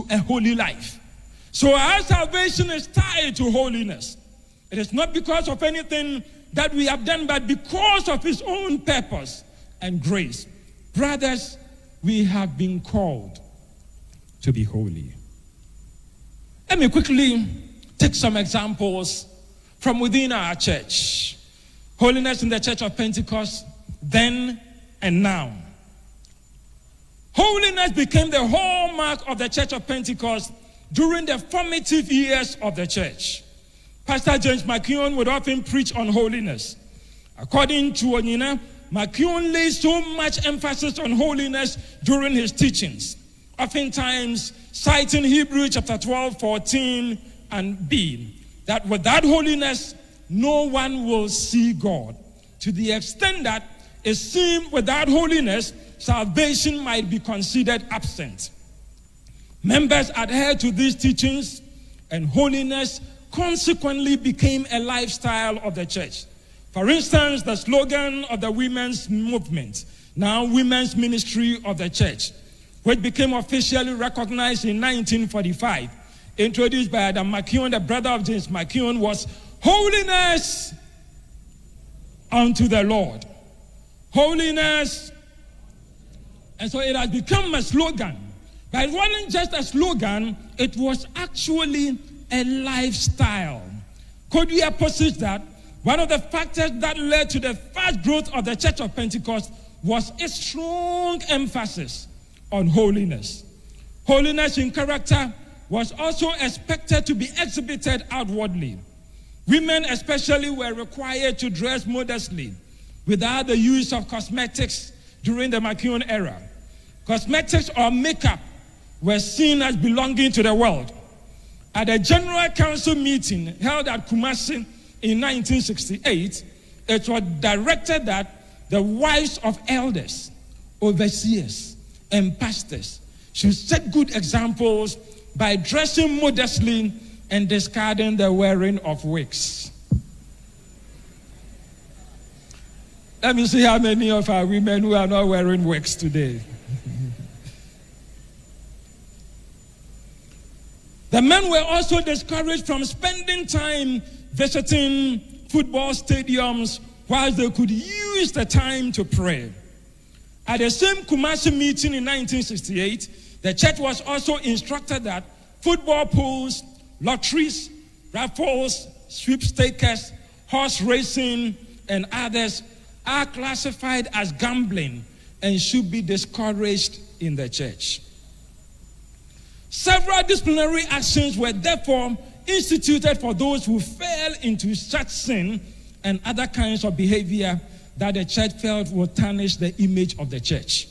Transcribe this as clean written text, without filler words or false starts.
to a holy life. So our salvation is tied to holiness. It is not because of anything that we have done, but because of his own purpose and grace. Brothers, we have been called to be holy. Let me quickly take some examples from within our church. Holiness in the Church of Pentecost, then and now. Holiness became the hallmark of the Church of Pentecost during the formative years of the church. Pastor James McKeown would often preach on holiness. According to Onyina, McKeown laid so much emphasis on holiness during his teachings, oftentimes citing Hebrews chapter 12, 14, and B, that without holiness, no one will see God. To the extent that it seemed without holiness, salvation might be considered absent. Members adhered to these teachings, and holiness consequently became a lifestyle of the church. For instance, the slogan of the women's movement, now Women's Ministry of the Church, which became officially recognized in 1945, introduced by Adam McKeown, the brother of James McKeown, was holiness unto the Lord. Holiness. And so it has become a slogan. But it wasn't just a slogan, it was actually a lifestyle. Could we have posit that one of the factors that led to the fast growth of the Church of Pentecost was a strong emphasis on holiness. Holiness in character was also expected to be exhibited outwardly. Women especially were required to dress modestly without the use of cosmetics during the McKeown era. Cosmetics or makeup were seen as belonging to the world. At a General Council meeting held at Kumasi in 1968, it was directed that the wives of elders, overseers, and pastors should set good examples by dressing modestly and discarding the wearing of wigs. Let me see how many of our women who are not wearing wigs today. The men were also discouraged from spending time visiting football stadiums while they could use the time to pray. At the same Kumasi meeting in 1968, the church was also instructed that football pools, lotteries, raffles, sweepstakes, horse racing, and others are classified as gambling and should be discouraged in the church. Several disciplinary actions were therefore instituted for those who fell into such sin and other kinds of behavior that the church felt would tarnish the image of the church.